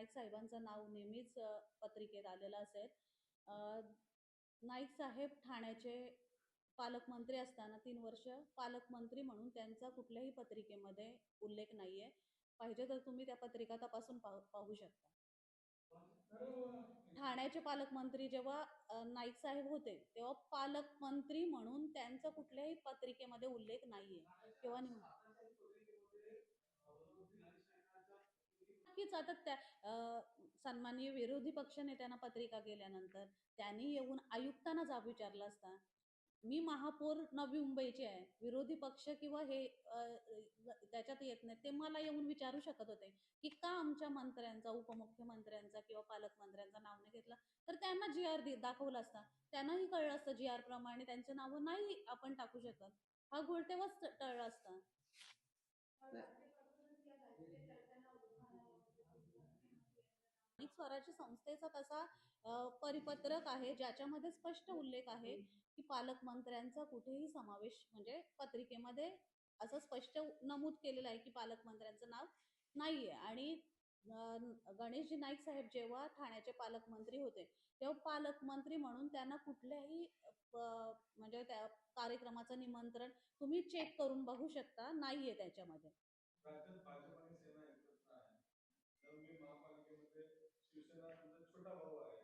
नाईक साहेबांचं नाव नेहमीच पत्रिकेत आलेलं असेल. अ, नाईक साहेब ठाण्याचे पालकमंत्री असताना 3 वर्ष पालकमंत्री म्हणून त्यांचा कुठल्याही पत्रिकेमध्ये उल्लेख नाहीये. पाहिजे तर तुम्ही त्या पत्रिका तपासून पाहू शकता. ठाण्याचे पालकमंत्री जेव्हा नाईक साहेब होते तेव्हा पालकमंत्री म्हणून त्यांचा कुठल्याही पत्रिकेमध्ये उल्लेख नाहीये किंवा नक्कीच आता त्या सन्माननीय विरोधी पक्षनेत्यांना पत्रिका गेल्यानंतर त्यांनी येऊन आयुक्तांना जाब विचारला असता. मी महापौर नवी मुंबईचे आहे, विरोधी पक्ष किंवा हे त्याच्यात येत नाही, ते मला येऊन विचारू शकत होते की का आमच्या मंत्र्यांचा, उपमुख्यमंत्र्यांचा किंवा पालकमंत्र्यांचा नाव नाही घेतला. तर त्यांना जी आर दाखवला असता, त्यांनाही कळलं असतं जी आर प्रमाणे त्यांचे नाव नाही आपण टाकू शकत. हा घोळ तेव्हाच टळला असता. स्थानिक स्वराज्य संस्थेचा तसा परिपत्रक आहे ज्याच्यामध्ये स्पष्ट उल्लेख आहे की पालकमंत्र्यांचा कुठेही समावेश म्हणजे पत्रिकेमध्ये असं स्पष्ट नमूद केलेलं आहे की पालकमंत्र्यांचं नाव नाहीये. आणि गणेशजी नाईक साहेब जेव्हा ठाण्याचे पालकमंत्री होते तेव्हा पालकमंत्री म्हणून त्यांना कुठल्याही म्हणजे त्या कार्यक्रमाचं निमंत्रण तुम्ही चेक करून बघू शकता, नाहीये त्याच्यामध्ये. राज्यात भाजप आणि सेना एकत्र आहे. तर मी महापालिकेमध्ये शिवसेना तुमचा छोटा भाऊ आहे.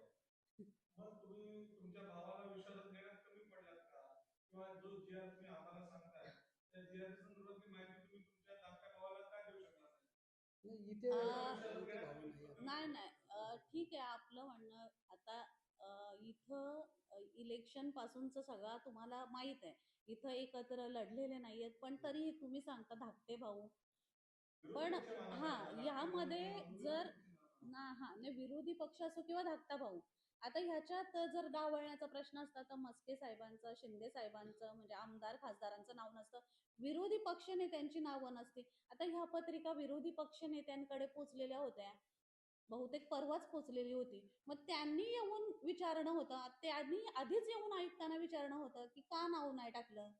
मग तुम्ही तुमच्या भावाला विश्वासात घेण्यात कमी पडलात का? किंवा जो जी आर तुम्ही आम्हाला सांगताय त्या जी आर संदर्भातली माहिती तुम्ही तुमच्या धाकट्या भावाला का देऊ शकला नाही? इथे नाही नाही ठीक आहे आपलं म्हणणं. आता इथं इलेक्शन पासूनच सगळा तुम्हाला माहित आहे. इथं एकत्र लढलेले नाहीयेत, पण तरी तुम्ही सांगता धाकटे भाऊ. पण हा यामध्ये जर विरोधी पक्ष असो किंवा धाकटा भाऊ, आता ह्याच्यात जर डावळण्याचा प्रश्न असता तर मस्के साहेबांचं, शिंदे साहेबांचं म्हणजे आमदार खासदारांचं नाव नसतं, विरोधी पक्ष नेत्यांची नावं नसती. आता ह्या पत्रिका विरोधी पक्ष नेत्यांकडे पोचलेल्या होत्या, बहुतेक परवाच पोचलेली होती. मग त्यांनी येऊन विचारणं होतं, त्यांनी आधीच येऊन आयुक्तांना विचारणं होतं की का नाव नाही टाकलं.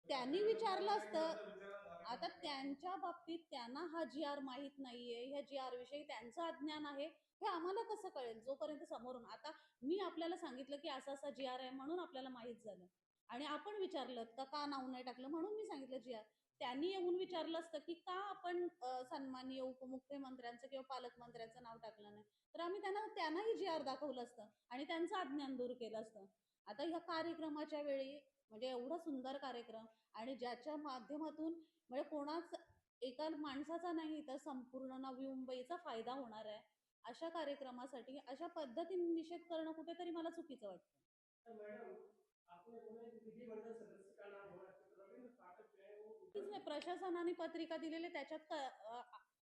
त्यांनी विचारलं असतं. आता त्यांच्या बाबतीत त्यांना हा जी आर माहित नाहीये, ह्या जी आर विषयी त्यांचं अज्ञान आहे, हे आम्हाला कसं कळेल जोपर्यंत समोरून. आता मी आपल्याला सांगितलं की असा असा जी आर आहे म्हणून आपल्याला माहित झालं आणि आपण विचारलं का नाव नाही टाकलं म्हणून मी सांगितलं जी आर. त्यांनी येऊन विचारलं असतं की का आपण सन्माननीय उपमुख्यमंत्र्यांचं किंवा पालकमंत्र्यांचं नाव टाकलं नाही, तर आम्ही त्यांनाही जी आर दाखवलं असतं आणि त्यांचं अज्ञान दूर केलं असतं. आता ह्या कार्यक्रमाच्या वेळी म्हणजे एवढा सुंदर कार्यक्रम आणि ज्याच्या माध्यमातून म्हणजे कोणाच एका माणसाचा नाही तर संपूर्ण नवी मुंबईचा फायदा होणार आहे, अशा कार्यक्रमासाठी अशा पद्धतीने निषेध करणं कुठेतरी मला चुकीचं वाटतं. नाही, प्रशासनाने पत्रिका दिलेले त्याच्यात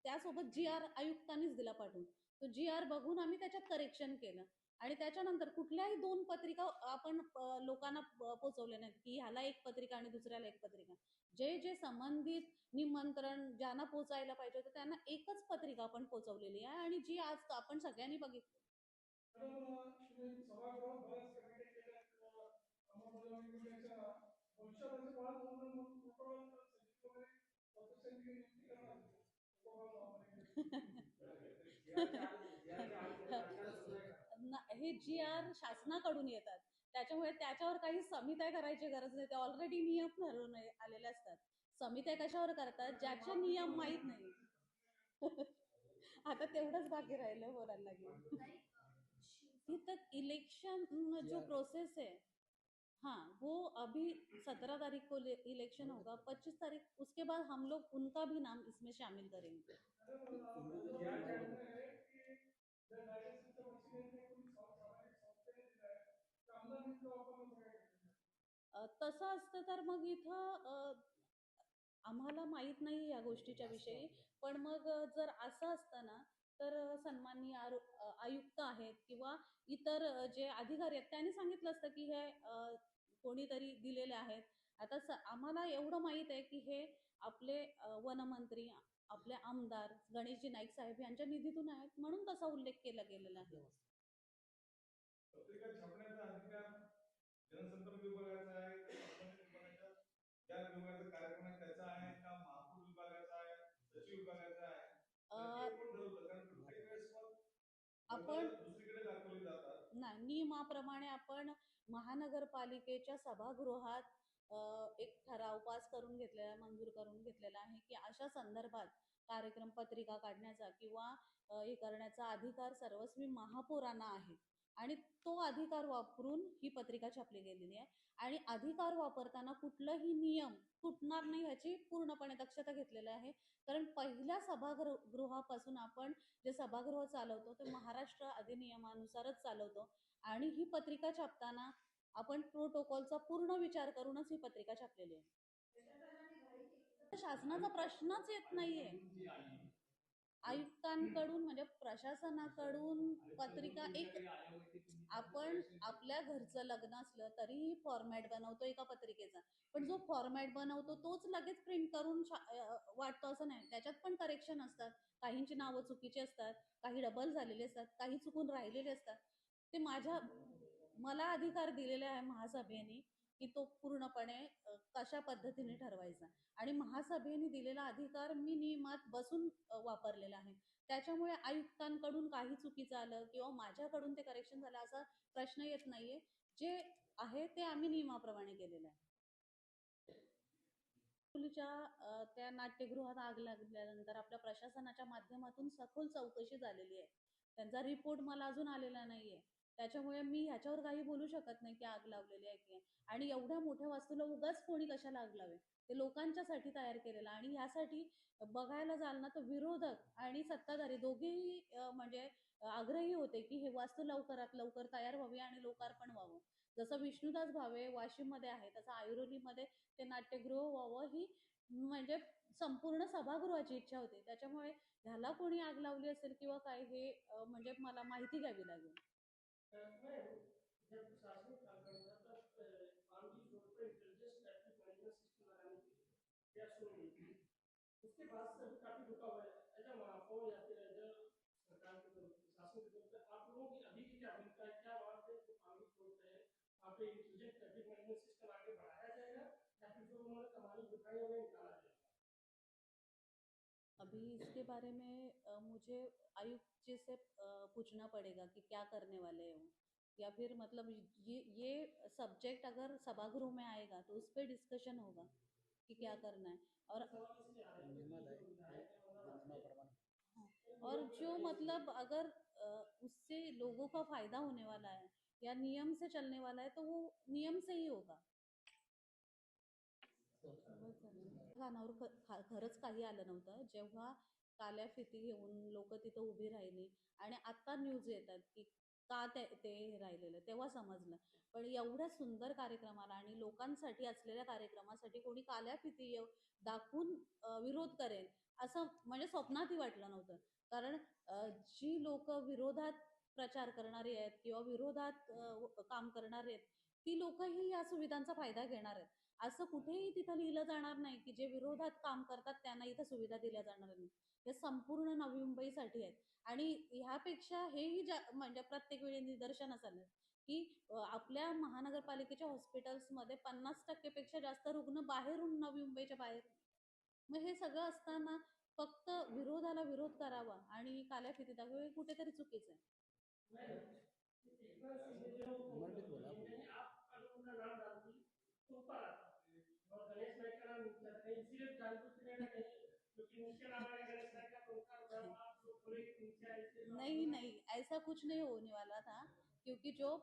त्यासोबत जी आर आयुक्तांनीच दिला पाठवून. तो जी आर बघून आम्ही त्याच्यात करेक्शन केलं आणि त्याच्यानंतर कुठल्याही 2 पत्रिका आपण लोकांना पोचवले नाहीत की ह्याला एक पत्रिका आणि दुसऱ्याला एक पत्रिका. जे जे संबंधित निमंत्रण ज्यांना पोचायला पाहिजे होतं त्यांना एकच पत्रिका आपण पोचवलेली आहे आणि जी आज आपण सगळ्यांनी बघितली. हे जी आर शासनाकडून येतात, त्याच्यामुळे त्याच्यावर काही समित्या करायची गरज नाही. ते ऑलरेडी नियम ठरवून आलेले असतात. समित्या कशावर करतात ज्याचे नियम माहित नाही. आता तेवढंच बाकी राहिलं बोलायला लागेल. इथं इलेक्शन जो प्रोसेस है, हाँ वो अभी 17 तारीख को इलेक्शन होगा, 25 तारीख उसके बाद हम लोग उनका भी नाम इसमें शामिल करेंगे. तसं असतं तर मग इथं आम्हाला माहित नाही या गोष्टीच्या विषयी. पण मग जर असं असतं ना तर सन्माननीय आयुक्त आहेत किंवा इतर जे अधिकारी आहेत त्यांनी सांगितलं असतं की हे कोणीतरी दिलेले आहेत. आता आम्हाला एवढं माहित आहे की हे आपले वनमंत्री, आपले आमदार गणेशजी नाईक साहेब यांच्या निधीतून आहेत म्हणून तसा उल्लेख केला गेलेला आहे. पत्रिका छापण्याचा अधिकार जनसंपर्क विभागाचा आहे का संबंधित विभागाचा, ज्या विभागाचा कार्यक्रम आहे त्याचा आहे का महापौर विभागाचा आहे, सचिव विभागाचा आहे? आपण नाही, नियमाप्रमाणे आपण महानगरपालिकेच्या सभागृहात एक ठराव पास करून घेतलेला, मंजूर करून घेतलेला आहे की अशा संदर्भात कार्यक्रम पत्रिका काढण्याचा किंवा हे करण्याचा अधिकार सर्वस्वी महापौरांना आहे आणि तो अधिकार वापरून ही पत्रिका छापली गेलेली आहे आणि अधिकार वापरताना कुठलाही नियम तुटणार नाही याची पूर्णपणे दक्षता घेतलेली आहे. कारण पहिल्या सभागृहापासून आपण जे सभागृह चालवतो ते महाराष्ट्र अधिनियमानुसारच चालवतो आणि ही पत्रिका छापताना आपण प्रोटोकॉलचा पूर्ण विचार करूनच ही पत्रिका छापलेली आहे. शासनाचा प्रश्नच येत नाहीये. आयुक्तांकडून म्हणजे प्रशासनाकडून पत्रिका एक आपण आपल्या घरचं लग्न असलं तरीही फॉर्मॅट बनवतो एका पत्रिकेचा, पण जो फॉर्मॅट बनवतो तोच लगेच प्रिंट करून वाटतो असं नाही. त्याच्यात पण करेक्शन असतात, काहींची नावं चुकीची असतात, काही डबल झालेले असतात, काही चुकून राहिलेले असतात. ते मला अधिकार दिलेला आहे महासभेने की तो पूर्णपणे कशा पद्धतीने ठरवायचा आणि महासभेने दिलेला अधिकार मी नियमात बसून वापरलेला आहे. त्याच्यामुळे आयुक्तांकडून काही चुकीचं आलं किंवा माझ्याकडून ते करेक्शन झालं असा प्रश्न येत नाहीये. जे आहे ते आम्ही नियमाप्रमाणे केलेलं आहे. त्या नाट्यगृहात आग लागल्यानंतर आपल्या प्रशासनाच्या माध्यमातून सखोल चौकशी झालेली आहे. त्यांचा रिपोर्ट मला अजून आलेला नाहीये. त्याच्यामुळे मी ह्याच्यावर काही बोलू शकत नाही की आग लावलेली आहे की. आणि एवढ्या मोठ्या वास्तूला उगाच कोणी कशाला आग लावे? ते लोकांच्यासाठी तयार केलेलं आणि ह्यासाठी बघायला जाल ना तर विरोधक आणि सत्ताधारी दोघेही म्हणजे आग्रही होते की हे वास्तू लवकरात लवकर तयार व्हावी आणि लोकार्पण व्हावं. जसं विष्णुदास भावे वाशिममध्ये आहे तसं ऐरोलीमध्ये ते नाट्यगृह व्हावं ही म्हणजे संपूर्ण सभागृहाची इच्छा होती. त्याच्यामुळे ह्याला कोणी आग लावली असेल किंवा काय हे म्हणजे मला माहिती घ्यावी लागेल. उसके बाद से अभी काफी रुका हुआ है एज अ महापौर या फिर एज अ सरकार की तरफ से शासन की तरफ से आप लोगों की अभी की क्या भूमिका है? क्या वहाँ पे जो पानी स्रोत है वहाँ पे इंटेलिजेंट ट्रैफिक मैनेजमेंट सिस्टम आगे बढ़ाया जाएगा या फिर जो उन्होंने कमानी दिखाई उन्हें निकाला जाएगा? अभी इसके बारे में मुझे आयुक्त जी से पूछना पड़ेगा कि क्या करने वाले हैं या फिर मतलब ये सब्जेक्ट अगर सभागृह में आएगा तो उस पर डिस्कशन होगा कि क्या करना है। और जो मतलब अगर उससे लोगों का फायदा होने वाला है या नियम से चलने वाला है तो वो नियम से ही होगा। कानावर खरंच काही आलं नव्हतं जेव्हा काल्या फिती घेऊन लोक तिथं उभी राहिली आणि आता न्यूज येतात की का ते राहिलेलं तेव्हा समजलं. पण एवढ्या सुंदर कार्यक्रमाला आणि लोकांसाठी असलेल्या कार्यक्रमासाठी कोणी काल्या फिती दाखवून विरोध करेल असं म्हणजे स्वप्नातही वाटलं नव्हतं. कारण जी लोक विरोधात प्रचार करणारी आहेत किंवा विरोधात काम करणारे आहेत ती लोकही या सुविधांचा फायदा घेणार आहेत. असं कुठेही तिथं लिहिलं जाणार नाही की जे विरोधात काम करतात त्यांना इथं सुविधा दिल्या जाणार नाही. हे संपूर्ण नवी मुंबईसाठी आहेत आणि ह्यापेक्षा हेही म्हणजे प्रत्येक वेळी निदर्शनास आलं की आपल्या महानगरपालिकेच्या हॉस्पिटल्समध्ये 50% पेक्षा जास्त रुग्ण बाहेरून नवी मुंबईच्या बाहेर. मग हे सगळं असताना फक्त विरोधाला विरोध करावा आणि काल्या फिती दाखवा हे कुठेतरी चुकीचं आहे. नहीं नहीं ऐसा कुछ नहीं होने वाला था क्योंकि जो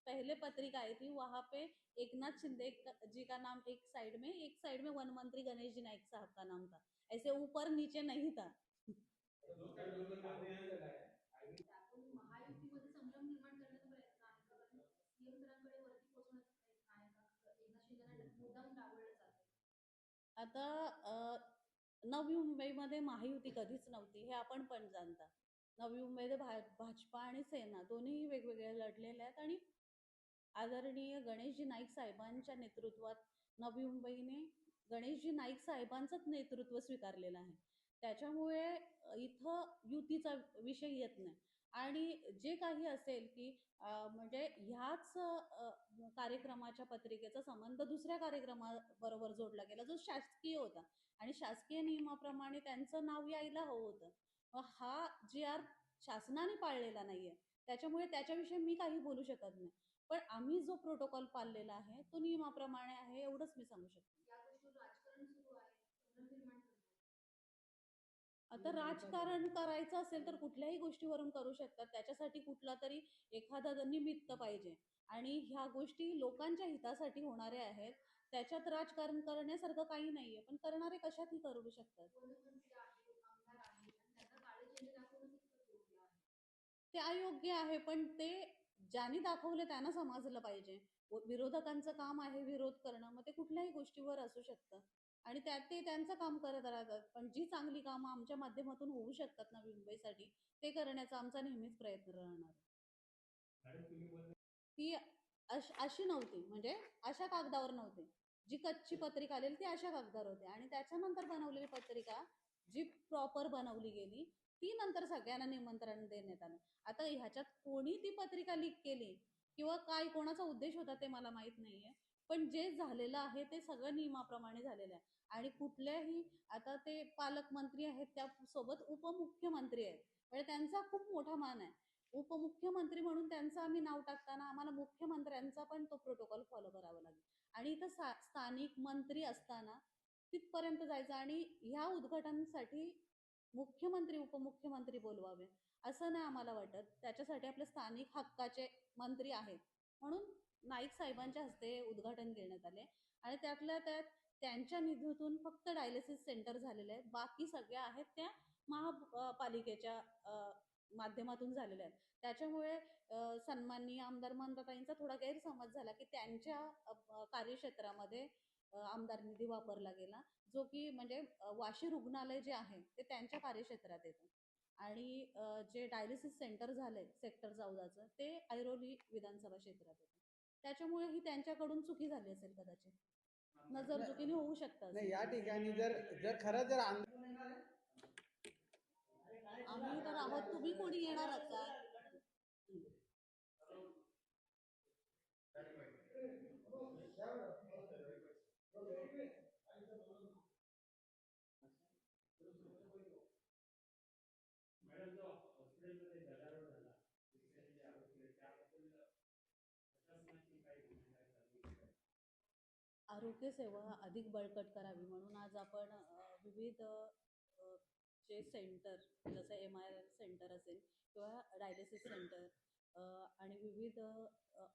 पहले पत्रिका आई थी वहां पे एकनाथ शिंदे जी का नाम एक साइड में वन मंत्री गणेश जी नाइक साहब का नाम था, ऐसे ऊपर नीचे नहीं था. महायुतीमध्ये संभ्रम निर्माण करण्याचा प्रयत्न आहे का? कारण सीएम सरांकडे वरती पोहोचण्याचा प्रयत्न आहे का? एकनाथ शिंदेना मुद्दाम डावललं जाते. आता नवी मुंबईमध्ये महायुती कधीच नव्हती हे आपण पण जाणता. नवी मुंबईमध्ये भाजपा आणि सेना दोन्ही वेगवेगळे लढलेले आहेत आणि आदरणीय गणेशजी नाईक साहेबांच्या नेतृत्वात नवी मुंबईने गणेशजी नाईक साहेबांचंच नेतृत्व स्वीकारलेलं आहे. त्याच्यामुळे इथं युतीचा विषय येत नाही आणि जे काही असेल की म्हणजे ह्याच कार्यक्रमाच्या पत्रिकेचा संबंध दुसऱ्या कार्यक्रमाबरोबर जोडला गेला जो शासकीय होता आणि शासकीय नियमाप्रमाणे त्यांचं नाव यायला हवं होतं. हा जी आर शासनाने पाळलेला नाहीये, त्याच्यामुळे त्याच्याविषयी मी काही बोलू शकत नाही. पण आम्ही जो प्रोटोकॉल पाळलेला आहे तो नियमाप्रमाणे आहे, एवढंच मी सांगू शकते. आता राजकारण करायचं असेल तर कुठल्याही गोष्टीवरून करू शकतात. त्याच्यासाठी कुठला तरी एखादा निमित्त पाहिजे आणि ह्या गोष्टी लोकांच्या हितासाठी होणाऱ्या आहेत. त्याच्यात राजकारण करण्यासारखं काही नाहीये, पण करणारे कशातही करू शकतात. ते अयोग्य आहे, पण ते ज्यांनी दाखवलं त्यांना समजलं पाहिजे. विरोधकांचं काम आहे विरोध करणं, मग ते कुठल्याही गोष्टीवर असू शकतं आणि त्यात ते त्यांचं काम करत राहतात. पण जी चांगली कामं आमच्या माध्यमातून होऊ शकतात नवी मुंबईसाठी, ते करण्याचा आमचा नेहमीच प्रयत्न राहणार. ती अशी नव्हती, म्हणजे अशा कागदावर नव्हती. जी कच्ची पत्रिका आलेली ती अशा कागदावर होती आणि त्याच्यानंतर बनवलेली पत्रिका जी प्रॉपर बनवली गेली ती नंतर सगळ्यांना निमंत्रण देण्यात आलं. आता ह्याच्यात कोणी ती पत्रिका लीक केली किंवा काय कोणाचा उद्देश होता ते मला माहित नाहीये, पण जे झालेलं आहे ते सगळं नियमाप्रमाणे झालेलं आहे. आणि कुठल्याही आता ते पालकमंत्री आहेत, त्यासोबत उपमुख्यमंत्री आहेत, म्हणजे त्यांचा खूप मोठा मान आहे. उपमुख्यमंत्री म्हणून त्यांचं आम्ही नाव टाकताना आम्हाला मुख्यमंत्र्यांचा पण तो प्रोटोकॉल फॉलो करावा लागेल आणि इथं स्थानिक मंत्री असताना तिथपर्यंत जायचं आणि ह्या उद्घाटनासाठी मुख्यमंत्री उपमुख्यमंत्री बोलवावे असं नाही आम्हाला वाटत. त्याच्यासाठी आपले स्थानिक हक्काचे मंत्री आहेत, म्हणून नाईक साहेबांच्या हस्ते उद्घाटन घेण्यात आले आणि त्यातल्या त्यात त्यांच्या निधीतून फक्त डायलिसिस सेंटर झालेले आहेत, बाकी सगळ्या आहेत त्या महापालिकेच्या माध्यमातून झालेल्या आहेत. त्याच्यामुळे सन्माननीय आमदार मंदाताईंचा थोडा गैरसमज झाला की त्यांच्या कार्यक्षेत्रामध्ये आमदार निधी वापरला गेला, जो की म्हणजे वाशी रुग्णालय जे आहे ते त्यांच्या कार्यक्षेत्रात येतं आणि जे डायलिसिस सेंटर झालंय सेक्टर 14चं ते ऐरोली विधानसभा क्षेत्रात येतं. त्याच्यामुळे ही त्यांच्याकडून चुकी झाली असेल कदाचित, नजर चुकीने होऊ शकतं. नाही या ठिकाणी जर जर खरं जर आम्ही तर आहोत, तुम्ही कोणी येणारच का? आरोग्य सेवा अधिक बळकट करावी म्हणून आज आपण विविध जे सेंटर जसं MRI सेंटर असेल किंवा डायलिसिस सेंटर आणि विविध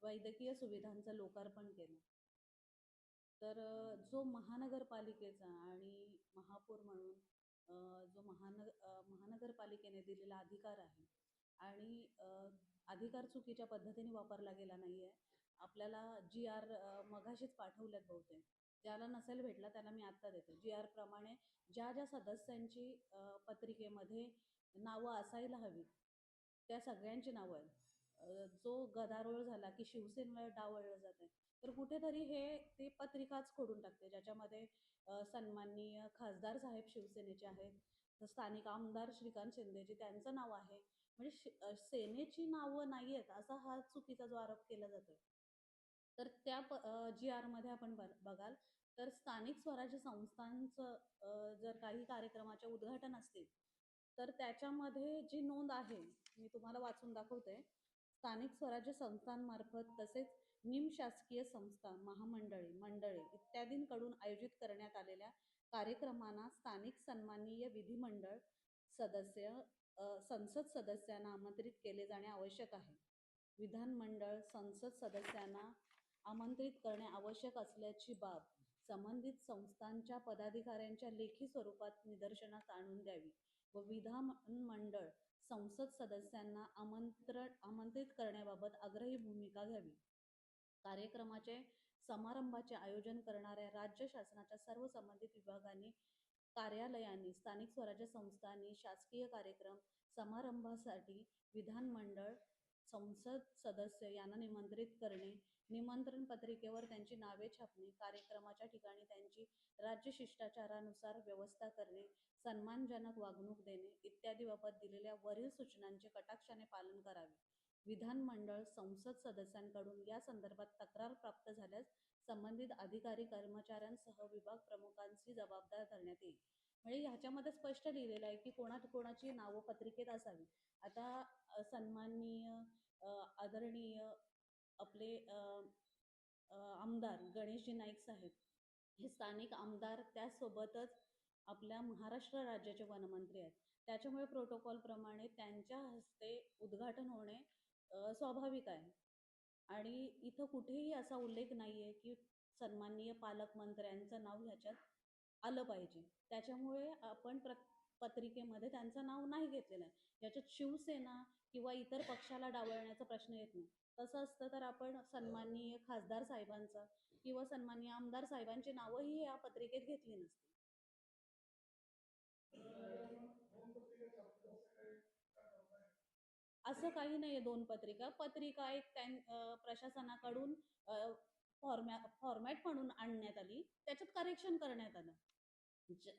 वैद्यकीय सुविधांचं लोकार्पण केलं. तर जो महानगरपालिकेचा आणि महापौर म्हणून जो महानगरपालिकेने दिलेला अधिकार आहे आणि अधिकार चुकीच्या पद्धतीने वापरला गेला नाहीये. आपल्याला GR मगाशीच पाठवल्यात बहुतेक, ज्याला नसेल भेटला त्याला मी आत्ता देते. GR प्रमाणे ज्या ज्या सदस्यांची पत्रिकेमध्ये नावं असायला हवीत त्या सगळ्यांची नावं आहेत. जो गदारोळ झाला की शिवसेनेला डावळलं जाते, तर कुठेतरी हे ते पत्रिकाच खोडून टाकते, ज्याच्यामध्ये सन्माननीय खासदार साहेब शिवसेनेचे आहेत, स्थानिक आमदार श्रीकांत शिंदेजी त्यांचं नाव आहे, म्हणजे सेनेची नावं नाही आहेत असा हा चुकीचा जो आरोप केला जातोय. तर त्या GR मध्ये आपण बघाल तर स्थानिक स्वराज्य संस्थांचं जर काही कार्यक्रमाचे उद्घाटन असतील तर त्याच्यामध्ये जी नोंद आहे मी तुम्हाला वाचून दाखवते. स्थानिक स्वराज्य संस्थांमार्फत तसेच निमशासकीय संस्था मंडळे इत्यादींकडून आयोजित करण्यात आलेल्या कार्यक्रमांना स्थानिक सन्माननीय विधिमंडळ सदस्य संसद सदस्यांना आमंत्रित केले जाणे आवश्यक आहे. विधानमंडळ संसद सदस्यांना आमंत्रित करणे आवश्यक असल्याची बाब संबंधित संस्थांच्या पदाधिकाऱ्यांच्या लेखी स्वरूपात निदर्शनास आणून द्यावी व विधानमंडळ संसद सदस्यांना आमंत्रित करण्याबाबत आग्रही भूमिका घ्यावी. कार्यक्रमाचे समारंभाचे आयोजन करणाऱ्या राज्य शासनाच्या सर्व संबंधित विभागांनी कार्यालयांनी स्थानिक स्वराज्य संस्थांनी शासकीय कार्यक्रम समारंभासाठी विधानमंडळ संसद सदस्य यांना निमंत्रित करणे, निमंत्रण पत्रिकेवर त्यांची नावे छापणे, कार्यक्रमाच्या ठिकाणी त्यांची राज्य शिष्टाचारानुसार व्यवस्था करणे, सन्मानजनक वागणूक देणे इत्यादी बाबत दिलेल्या वरील सूचनांचे कटाक्षाने पालन करावे. विधानमंडळ संसद सदस्यांकडून या संदर्भात तक्रार प्राप्त झाल्यास संबंधित अधिकारी कर्मचाऱ्यांसह विभाग प्रमुखांची जबाबदार धरण्यात येईल. म्हणजे ह्याच्यामध्ये स्पष्ट लिहिलेलं आहे की कोणाची नावं पत्रिकेत असावी. आता सन्माननीय आदरणीय आपले आमदार गणेशजी नाईक साहेब हे स्थानिक आमदार, त्यासोबतच आपल्या महाराष्ट्र राज्याचे वनमंत्री आहेत. त्याच्यामुळे प्रोटोकॉल प्रमाणे त्यांच्या हस्ते उद्घाटन होणे स्वाभाविक आहे. आणि इथं कुठेही असा उल्लेख नाहीये की सन्माननीय पालकमंत्र्यांचं नाव ह्याच्यात आलं पाहिजे. त्याच्यामुळे आपण पत्रिकेमध्ये त्यांचं नाव नाही घेतलेलं आहे. याच्यात शिवसेना किंवा इतर पक्षाला डावलण्याचा प्रश्न येत नाही. तसं असतं तर आपण सन्माननीय खासदार साहेबांचं किंवा सन्माननीय आमदार साहेबांची नावंही या पत्रिकेत घेतली नसती. असं काही नाहीये 2 पत्रिका. पत्रिका एक प्रशासनाकडून फॉर्मॅट म्हणून आणण्यात आली. त्याच्यात करेक्शन करण्यात आलं.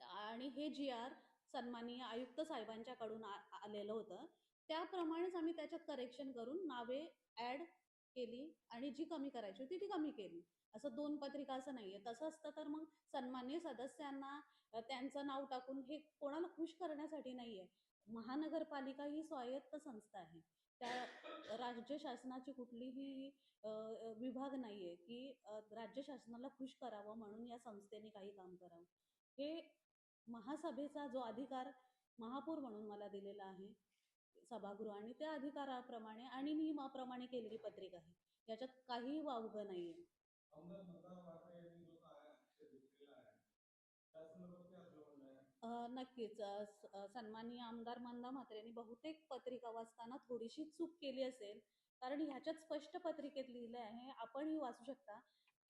आणि हे जी-आर सन्माननीय आयुक्त साहेबांच्याकडून आलेलं होतं. त्याप्रमाणेच आम्ही त्याच्यात करेक्शन करून नावे ॲड केली आणि जी कमी करायची होती ती कमी केली. असं 2 पत्रिका असं नाहीये. तसं असतं तर मग सन्माननीय सदस्यांना त्यांचं नाव टाकून हे कोणाला खुश करण्यासाठी नाहीये. महानगरपालिका ही स्वायत्त संस्था आहे. त्या राज्य शासनाची कुठलीही विभाग नाहीये की राज्य शासनाला खुश करावं म्हणून या संस्थेने काही काम करावं. हे महासभेचा जो अधिकार महापौर म्हणून मला दिलेला आहे सभागृह, आणि त्या अधिकाराप्रमाणे आणि नियमाप्रमाणे केलेली पत्रिका आहे. याच्यात काहीही वावगं नाहीये. नक्कीच सन्माननीय आमदार मंदा म्हात्रेंनी बहुतेक पत्रिका वाचताना थोडीशी चूक केली असेल. कारण ह्याच्यात स्पष्ट पत्रिकेत लिहिलं आहे, आपणही वाचू शकता,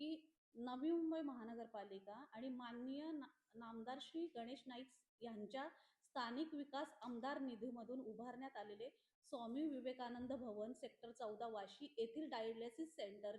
की नवी मुंबई महानगरपालिका आणि माननीय नामदार श्री गणेश नाईक यांच्या स्थानिक विकास आमदार निधीमधून उभारण्यात आलेले स्वामी विवेकानंद भवन सेक्टर 14 वाशी येथील डायलिसिस सेंटर